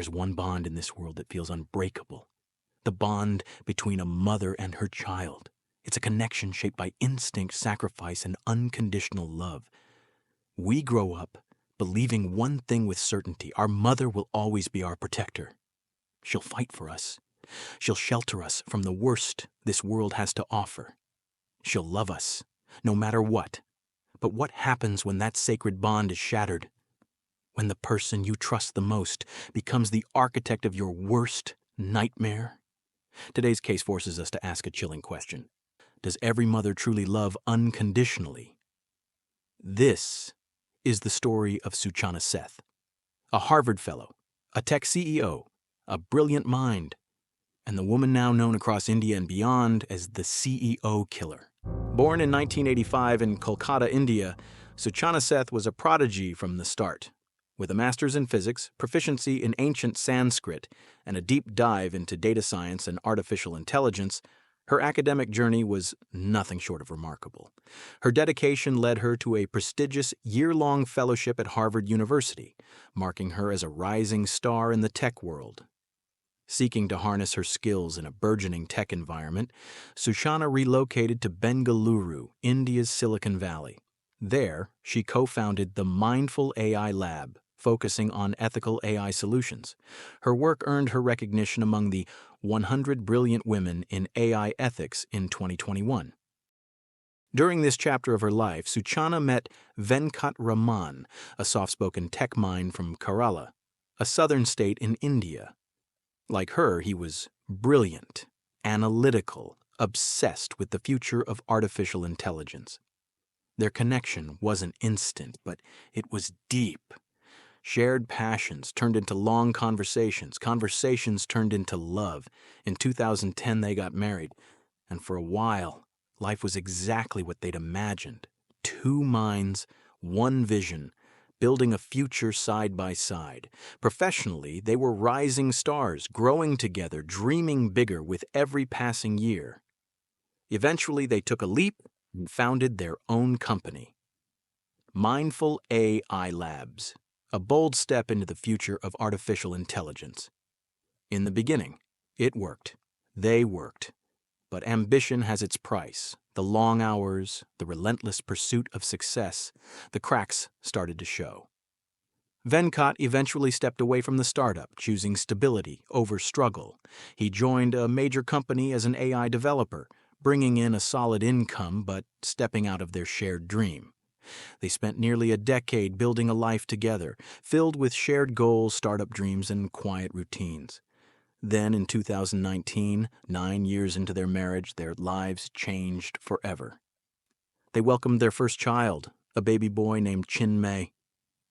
There's one bond in this world that feels unbreakable. The bond between a mother and her child. It's a connection shaped by instinct, sacrifice, and unconditional love. We grow up believing one thing with certainty: our mother will always be our protector. She'll fight for us. She'll shelter us from the worst this world has to offer. She'll love us, no matter what. But what happens when that sacred bond is shattered? When the person you trust the most becomes the architect of your worst nightmare? Today's case forces us to ask a chilling question. Does every mother truly love unconditionally? This is the story of Suchana Seth, a Harvard fellow, a tech CEO, a brilliant mind, and the woman now known across India and beyond as the CEO killer. Born in 1985 in Kolkata, India, Suchana Seth was a prodigy from the start. With a master's in physics, proficiency in ancient Sanskrit, and a deep dive into data science and artificial intelligence, her academic journey was nothing short of remarkable. Her dedication led her to a prestigious year-long fellowship at Harvard University, marking her as a rising star in the tech world. Seeking to harness her skills in a burgeoning tech environment, Suchana relocated to Bengaluru, India's Silicon Valley. There, she co-founded the Mindful AI Lab, focusing on ethical AI solutions. Her work earned her recognition among the 100 Brilliant Women in AI Ethics in 2021. During this chapter of her life, Suchana met Venkat Raman, a soft-spoken tech mind from Kerala, a southern state in India. Like her, he was brilliant, analytical, obsessed with the future of artificial intelligence. Their connection wasn't instant, but it was deep. Shared passions turned into long conversations. Conversations turned into love. In 2010, they got married. And for a while, life was exactly what they'd imagined. Two minds, one vision, building a future side by side. Professionally, they were rising stars, growing together, dreaming bigger with every passing year. Eventually, they took a leap and founded their own company, Mindful AI Labs, a bold step into the future of artificial intelligence. In the beginning, it worked. They worked. But ambition has its price. The long hours, the relentless pursuit of success, the cracks started to show. Venkat eventually stepped away from the startup, choosing stability over struggle. He joined a major company as an AI developer, bringing in a solid income but stepping out of their shared dream. They spent nearly a decade building a life together, filled with shared goals, startup dreams, and quiet routines. Then in 2019, 9 years into their marriage, their lives changed forever. They welcomed their first child, a baby boy named Chinmay.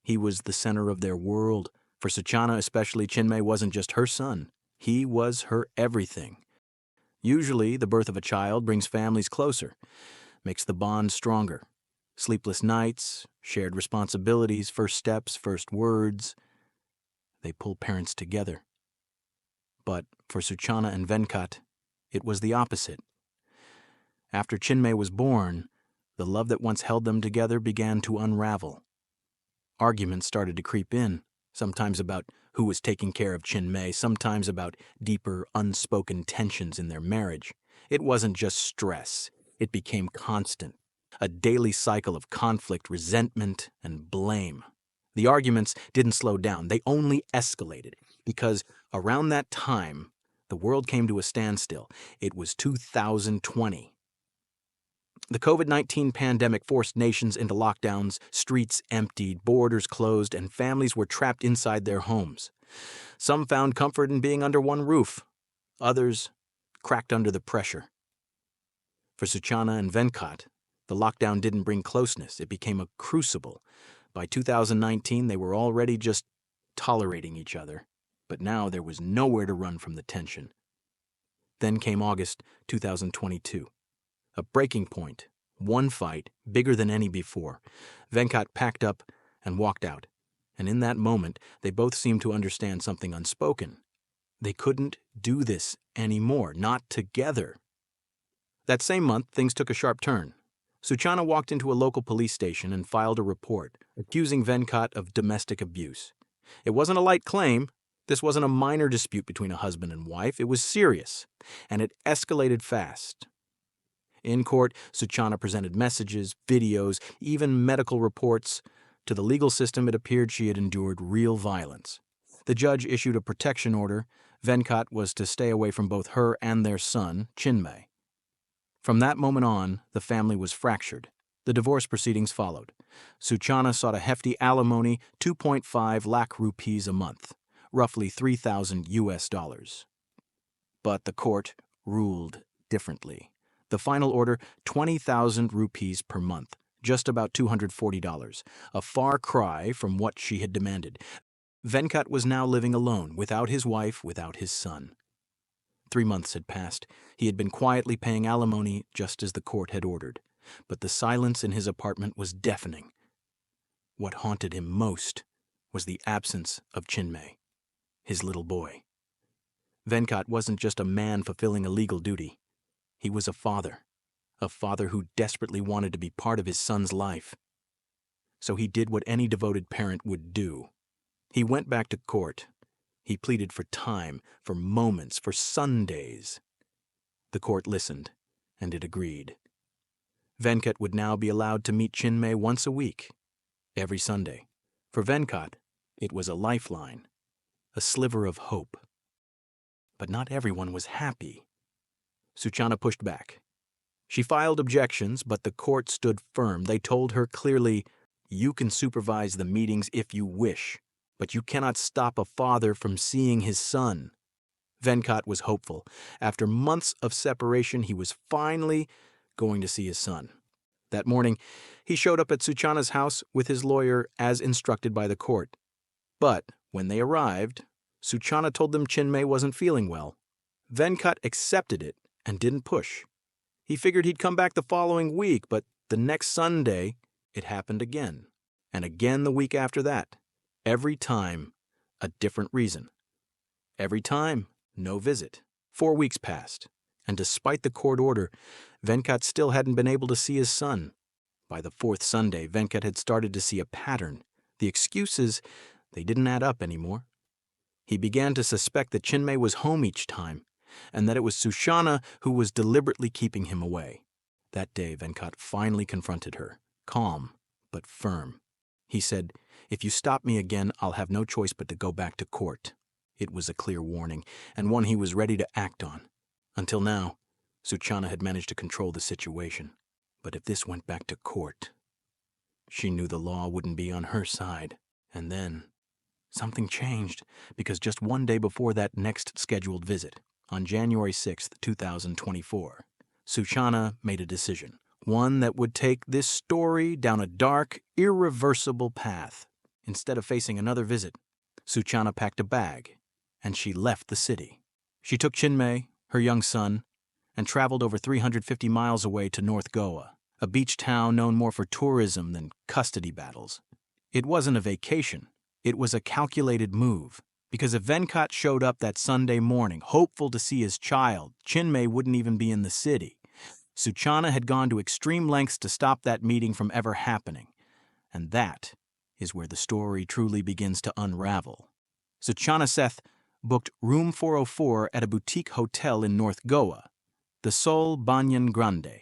He was the center of their world. For Suchana especially, Chinmay wasn't just her son. He was her everything. Usually, the birth of a child brings families closer, makes the bond stronger. Sleepless nights, shared responsibilities, first steps, first words. They pull parents together. But for Suchana and Venkat, it was the opposite. After Chinmay was born, the love that once held them together began to unravel. Arguments started to creep in, sometimes about who was taking care of Chinmay, sometimes about deeper, unspoken tensions in their marriage. It wasn't just stress. It became constant, a daily cycle of conflict, resentment, and blame. The arguments didn't slow down. They only escalated, because around that time, the world came to a standstill. It was 2020. The COVID-19 pandemic forced nations into lockdowns, streets emptied, borders closed, and families were trapped inside their homes. Some found comfort in being under one roof. Others cracked under the pressure. For Suchana and Venkat, the lockdown didn't bring closeness. It became a crucible. By 2019, they were already just tolerating each other. But now there was nowhere to run from the tension. Then came August 2022. A breaking point, one fight, bigger than any before. Venkat packed up and walked out. And in that moment, they both seemed to understand something unspoken. They couldn't do this anymore, not together. That same month, things took a sharp turn. Suchana walked into a local police station and filed a report, accusing Venkat of domestic abuse. It wasn't a light claim. This wasn't a minor dispute between a husband and wife. It was serious, and it escalated fast. In court, Suchana presented messages, videos, even medical reports. To the legal system, it appeared she had endured real violence. The judge issued a protection order. Venkat was to stay away from both her and their son, Chinmay. From that moment on, the family was fractured. The divorce proceedings followed. Suchana sought a hefty alimony, 2.5 lakh rupees a month, roughly $3,000. But the court ruled differently. The final order, 20,000 rupees per month, just about $240, a far cry from what she had demanded. Venkat was now living alone, without his wife, without his son. 3 months had passed. He had been quietly paying alimony just as the court had ordered. But the silence in his apartment was deafening. What haunted him most was the absence of Chinmay, his little boy. Venkat wasn't just a man fulfilling a legal duty. He was a father who desperately wanted to be part of his son's life. So he did what any devoted parent would do. He went back to court. He pleaded for time, for moments, for Sundays. The court listened, and it agreed. Venkat would now be allowed to meet Chinmay once a week, every Sunday. For Venkat, it was a lifeline, a sliver of hope. But not everyone was happy. Suchana pushed back. She filed objections, but the court stood firm. They told her clearly, "You can supervise the meetings if you wish, but you cannot stop a father from seeing his son." Venkat was hopeful. After months of separation, he was finally going to see his son. That morning, he showed up at Suchana's house with his lawyer as instructed by the court. But when they arrived, Suchana told them Chinmay wasn't feeling well. Venkat accepted it and didn't push. He figured he'd come back the following week, but the next Sunday, it happened again. And again the week after that. Every time, a different reason. Every time, no visit. 4 weeks passed, and despite the court order, Venkat still hadn't been able to see his son. By the 4th Sunday, Venkat had started to see a pattern. The excuses, they didn't add up anymore. He began to suspect that Chinmay was home each time, and that it was Suchana who was deliberately keeping him away. That day, Venkat finally confronted her, calm but firm. He said, "If you stop me again, I'll have no choice but to go back to court." It was a clear warning, and one he was ready to act on. Until now, Suchana had managed to control the situation. But if this went back to court, she knew the law wouldn't be on her side. And then, something changed, because just one day before that next scheduled visit, on January 6th, 2024, Suchana made a decision, one that would take this story down a dark, irreversible path. Instead of facing another visit, Suchana packed a bag, and she left the city. She took Chinmay, her young son, and traveled over 350 miles away to North Goa, a beach town known more for tourism than custody battles. It wasn't a vacation. It was a calculated move, because if Venkat showed up that Sunday morning, hopeful to see his child, Chinmay wouldn't even be in the city. Suchana had gone to extreme lengths to stop that meeting from ever happening. And that is where the story truly begins to unravel. Suchana Seth booked room 404 at a boutique hotel in North Goa, the Sol Banyan Grande.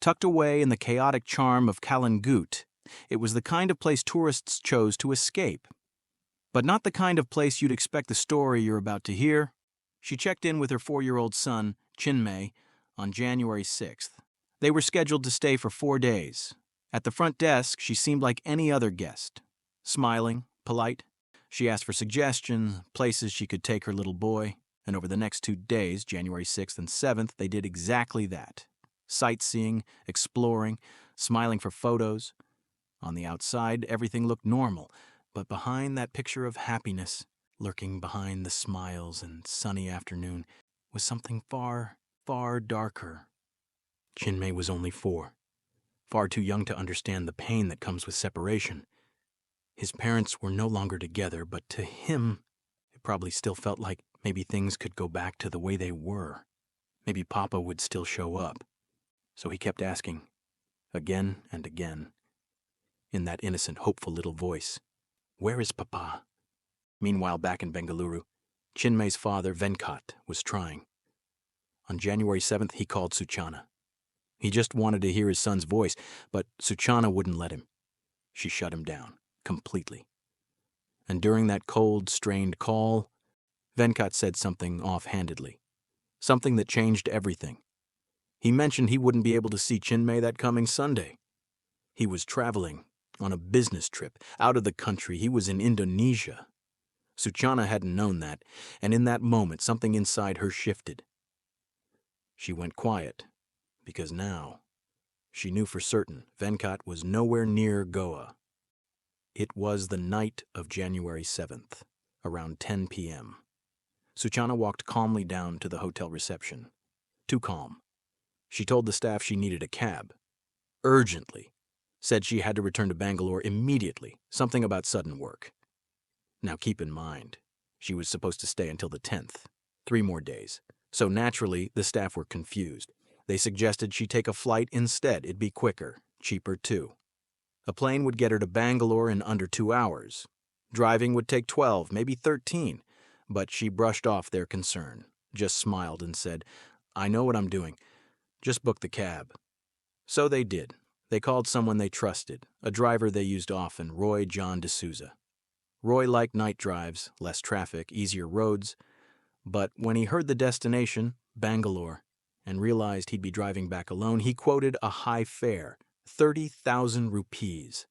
Tucked away in the chaotic charm of Kalangut, it was the kind of place tourists chose to escape. But not the kind of place you'd expect the story you're about to hear. She checked in with her 4-year-old son, Chinmay, on January 6th. They were scheduled to stay for 4 days. At the front desk, she seemed like any other guest. Smiling, polite. She asked for suggestions, places she could take her little boy. And over the next 2 days, January 6th and 7th, they did exactly that. Sightseeing, exploring, smiling for photos. On the outside, everything looked normal. But behind that picture of happiness, lurking behind the smiles and sunny afternoon, was something far, far darker. Chinmay was only 4, far too young to understand the pain that comes with separation. His parents were no longer together, but to him, it probably still felt like maybe things could go back to the way they were. Maybe Papa would still show up. So he kept asking, again and again, in that innocent, hopeful little voice, "Where is Papa?" Meanwhile, back in Bengaluru, Chinmay's father, Venkat, was trying. On January 7th, he called Suchana. He just wanted to hear his son's voice, but Suchana wouldn't let him. She shut him down, completely. And during that cold, strained call, Venkat said something offhandedly. Something that changed everything. He mentioned he wouldn't be able to see Chinmay that coming Sunday. He was traveling on a business trip, out of the country. He was in Indonesia. Suchana hadn't known that, and in that moment something inside her shifted. She went quiet, because now she knew for certain Venkat was nowhere near Goa. It was the night of January 7th, around 10 p.m. Suchana walked calmly down to the hotel reception. Too calm. She told the staff she needed a cab. Urgently. Said she had to return to Bangalore immediately, something about sudden work. Now keep in mind, she was supposed to stay until the 10th, 3 more days. So naturally, the staff were confused. They suggested she take a flight instead. It'd be quicker, cheaper too. A plane would get her to Bangalore in under 2 hours. Driving would take 12, maybe 13. But she brushed off their concern, just smiled and said, "I know what I'm doing. Just book the cab." So they did. They called someone they trusted, a driver they used often, Roy John D'Souza. Roy liked night drives, less traffic, easier roads. But when he heard the destination, Bangalore, and realized he'd be driving back alone, he quoted a high fare, 30,000 rupees,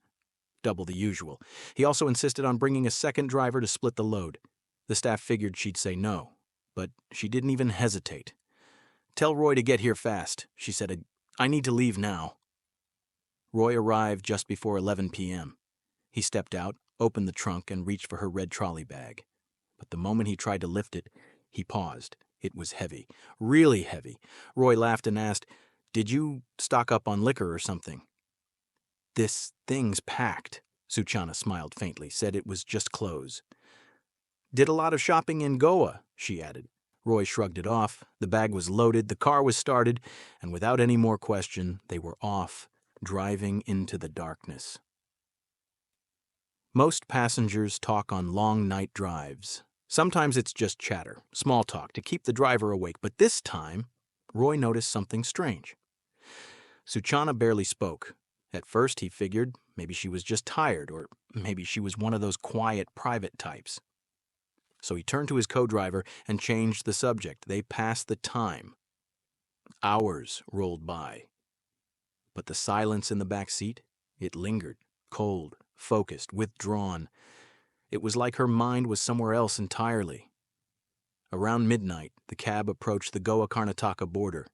double the usual. He also insisted on bringing a second driver to split the load. The staff figured she'd say no, but she didn't even hesitate. "Tell Roy to get here fast," she said. "I need to leave now." Roy arrived just before 11 p.m. He stepped out, opened the trunk, and reached for her red trolley bag. But the moment he tried to lift it, he paused. It was heavy, really heavy. Roy laughed and asked, "Did you stock up on liquor or something?" "This thing's packed," Suchana smiled faintly, said it was just clothes. "Did a lot of shopping in Goa," she added. Roy shrugged it off. The bag was loaded, the car was started, and without any more question, they were off, driving into the darkness. Most passengers talk on long night drives. Sometimes it's just chatter, small talk, to keep the driver awake. But this time, Roy noticed something strange. Suchana barely spoke. At first, he figured maybe she was just tired, or maybe she was one of those quiet, private types. So he turned to his co-driver and changed the subject. They passed the time. Hours rolled by. But the silence in the back seat, it lingered, cold, focused, withdrawn. It was like her mind was somewhere else entirely. Around midnight, the cab approached the Goa-Karnataka border,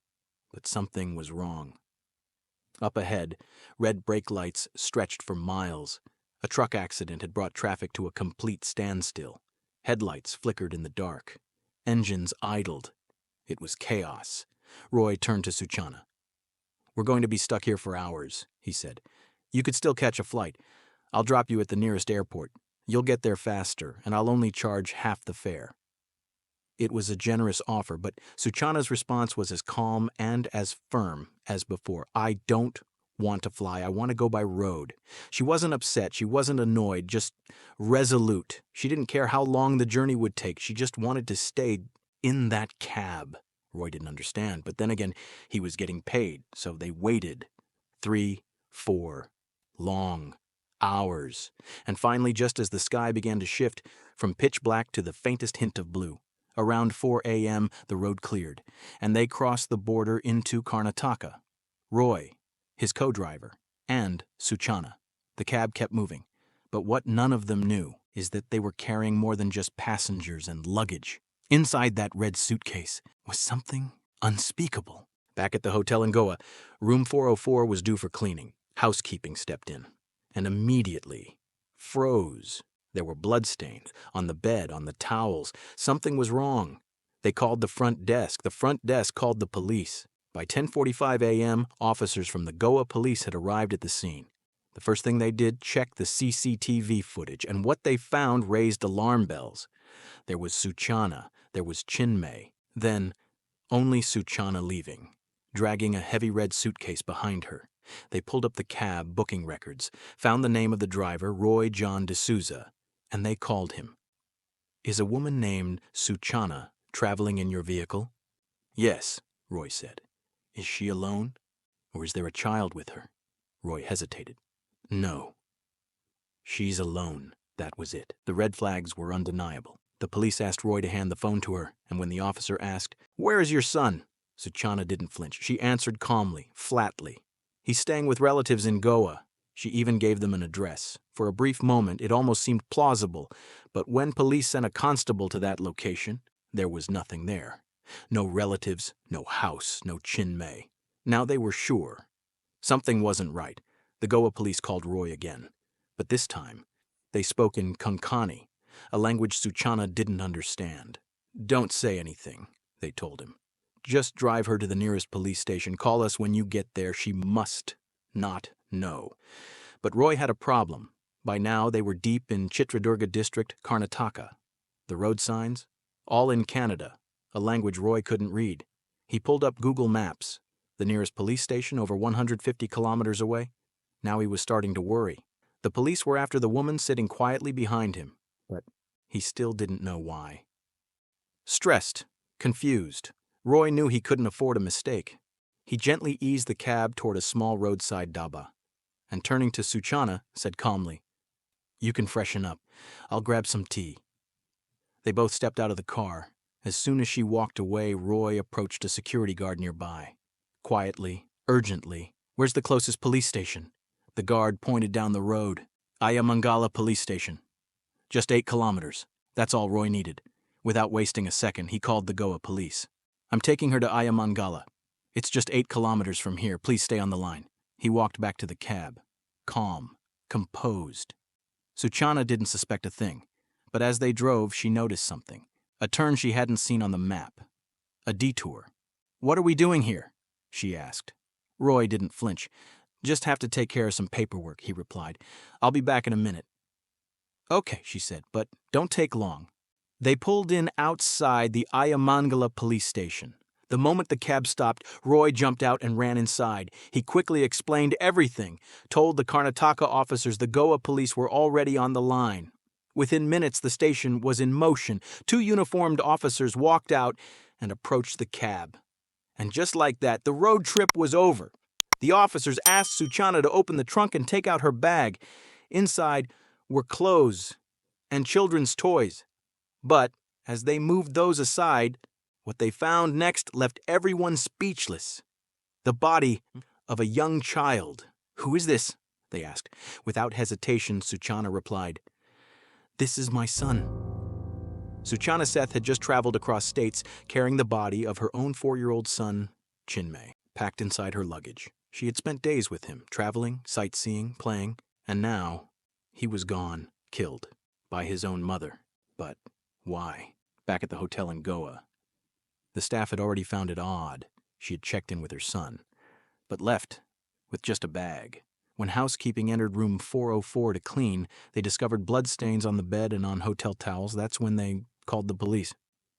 but something was wrong. Up ahead, red brake lights stretched for miles. A truck accident had brought traffic to a complete standstill. Headlights flickered in the dark. Engines idled. It was chaos. Roy turned to Suchana. "We're going to be stuck here for hours," he said. "You could still catch a flight. I'll drop you at the nearest airport. You'll get there faster, and I'll only charge half the fare." It was a generous offer, but Suchana's response was as calm and as firm as before. "I don't want to fly. I want to go by road." She wasn't upset. She wasn't annoyed, just resolute. She didn't care how long the journey would take. She just wanted to stay in that cab. Roy didn't understand, but then again, he was getting paid, so they waited. 3, 4, long hours. And finally, just as the sky began to shift from pitch black to the faintest hint of blue, around 4 a.m., the road cleared, and they crossed the border into Karnataka. Roy, his co-driver, and Suchana. The cab kept moving, but what none of them knew is that they were carrying more than just passengers and luggage. Inside that red suitcase was something unspeakable. Back at the hotel in Goa, room 404 was due for cleaning. Housekeeping stepped in, and immediately froze. There were bloodstains on the bed, on the towels. Something was wrong. They called the front desk. The front desk called the police. By 10:45 a.m., officers from the Goa police had arrived at the scene. The first thing they did, check the CCTV footage, and what they found raised alarm bells. There was Suchana, there was Chinmay, then only Suchana leaving, dragging a heavy red suitcase behind her. They pulled up the cab booking records, found the name of the driver, Roy John D'Souza, and they called him. Is a woman named Suchana traveling in your vehicle? Yes, Roy said. Is she alone? Or is there a child with her? Roy hesitated. No. She's alone. That was it. The red flags were undeniable. The police asked Roy to hand the phone to her, and when the officer asked, "Where is your son?" Suchana didn't flinch. She answered calmly, flatly. "He's staying with relatives in Goa." She even gave them an address. For a brief moment, it almost seemed plausible, but when police sent a constable to that location, there was nothing there. No relatives, no house, no Chinmay. Now they were sure. Something wasn't right. The Goa police called Roy again. But this time, they spoke in Konkani, a language Suchana didn't understand. "Don't say anything," they told him. "Just drive her to the nearest police station. Call us when you get there. She must not know." But Roy had a problem. By now, they were deep in Chitradurga district, Karnataka. The road signs? All in Kannada, a language Roy couldn't read. He pulled up Google Maps. The nearest police station over 150 kilometers away? Now he was starting to worry. The police were after the woman sitting quietly behind him, but he still didn't know why. Stressed, confused, Roy knew he couldn't afford a mistake. He gently eased the cab toward a small roadside dhaba, and turning to Suchana, said calmly, "You can freshen up. I'll grab some tea." They both stepped out of the car. As soon as she walked away, Roy approached a security guard nearby. Quietly, urgently, "Where's the closest police station?" The guard pointed down the road. "Ayamangala Police Station. Just 8 kilometers. That's all Roy needed. Without wasting a second, he called the Goa police. "I'm taking her to Ayamangala. It's just 8 kilometers from here. Please stay on the line." He walked back to the cab. Calm, composed. Suchana didn't suspect a thing, but as they drove, she noticed something. A turn she hadn't seen on the map. A detour. "What are we doing here?" she asked. Roy didn't flinch. "Just have to take care of some paperwork," he replied. "I'll be back in a minute." "Okay," she said, "but don't take long." They pulled in outside the Ayamangala police station. The moment the cab stopped, Roy jumped out and ran inside. He quickly explained everything, told the Karnataka officers the Goa police were already on the line. Within minutes, the station was in motion. 2 uniformed officers walked out and approached the cab. And just like that, the road trip was over. The officers asked Suchana to open the trunk and take out her bag. Inside were clothes and children's toys. But as they moved those aside, what they found next left everyone speechless. The body of a young child. "Who is this?" they asked. Without hesitation, Suchana replied, "This is my son." Suchana Seth had just traveled across states carrying the body of her own 4-year-old son, Chinmay, packed inside her luggage. She had spent days with him, traveling, sightseeing, playing, and now he was gone, killed, by his own mother. But why? Back at the hotel in Goa, the staff had already found it odd. She had checked in with her son, but left with just a bag. When housekeeping entered room 404 to clean, they discovered bloodstains on the bed and on hotel towels. That's when they called the police.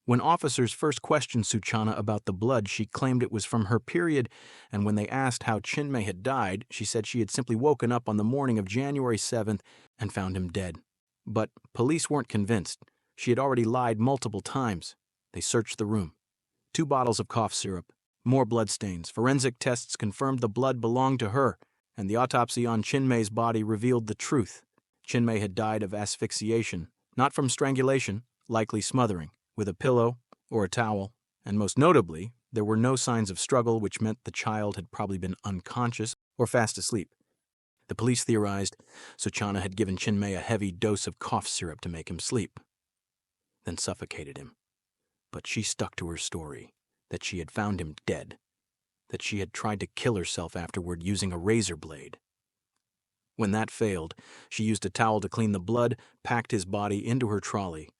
When officers first questioned Suchana about the blood, she claimed it was from her period, and when they asked how Chinmay had died, she said she had simply woken up on the morning of January 7th and found him dead. But police weren't convinced. She had already lied multiple times. They searched the room. 2 bottles of cough syrup, more bloodstains. Forensic tests confirmed the blood belonged to her, and the autopsy on Chinmay's body revealed the truth. Chinmay had died of asphyxiation, not from strangulation, likely smothering, with a pillow or a towel, and most notably, there were no signs of struggle, which meant the child had probably been unconscious or fast asleep. The police theorized Suchana had given Chinmay a heavy dose of cough syrup to make him sleep, then suffocated him. But she stuck to her story, that she had found him dead, that she had tried to kill herself afterward using a razor blade. When that failed, she used a towel to clean the blood, packed his body into her trolley,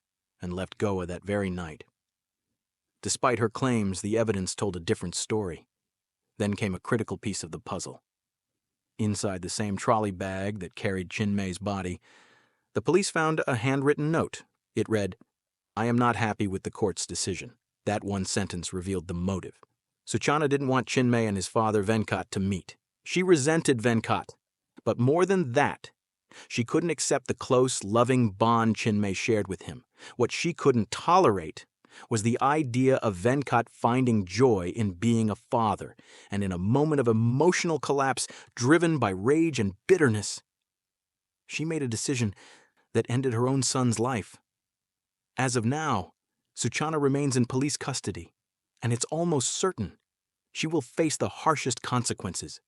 and left Goa that very night. Despite her claims, the evidence told a different story. Then came a critical piece of the puzzle. Inside the same trolley bag that carried Chinmay's body, the police found a handwritten note. It read, "I am not happy with the court's decision." That one sentence revealed the motive. Suchana didn't want Chinmay and his father Venkat to meet. She resented Venkat. But more than that, she couldn't accept the close, loving bond Chinmay shared with him. What she couldn't tolerate was the idea of Venkat finding joy in being a father, and in a moment of emotional collapse driven by rage and bitterness, she made a decision that ended her own son's life. As of now, Suchana remains in police custody, and it's almost certain she will face the harshest consequences.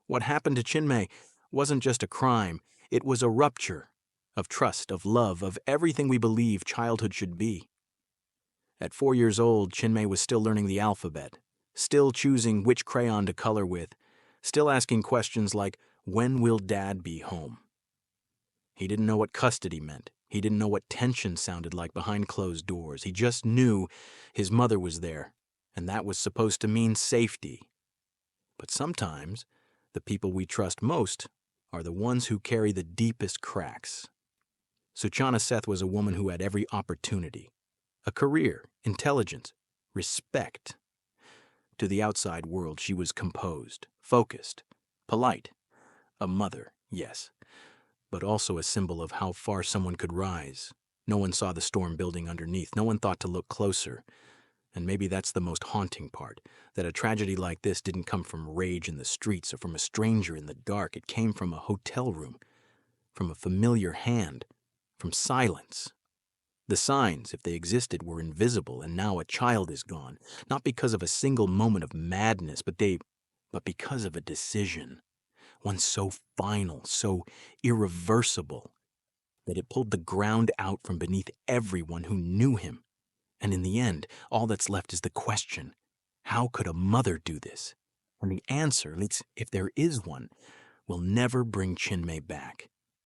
What happened to Chinmay wasn't just a crime, it was a rupture of trust, of love, of everything we believe childhood should be. At 4 years old, Chinmay was still learning the alphabet, still choosing which crayon to color with, still asking questions like, "When will Dad be home?" He didn't know what custody meant. He didn't know what tension sounded like behind closed doors. He just knew his mother was there, and that was supposed to mean safety. But sometimes, the people we trust most are the ones who carry the deepest cracks. Suchana Seth was a woman who had every opportunity: a career, intelligence, respect. To the outside world, she was composed, focused, polite. A mother, yes, but also a symbol of how far someone could rise. No one saw the storm building underneath. No one thought to look closer. And maybe that's the most haunting part, that a tragedy like this didn't come from rage in the streets or from a stranger in the dark. It came from a hotel room, from a familiar hand, from silence. The signs, if they existed, were invisible, and now a child is gone, not because of a single moment of madness, but because of a decision, one so final, so irreversible, that it pulled the ground out from beneath everyone who knew him. And in the end, all that's left is the question: how could a mother do this? And the answer, if there is one, will never bring Chinmay back.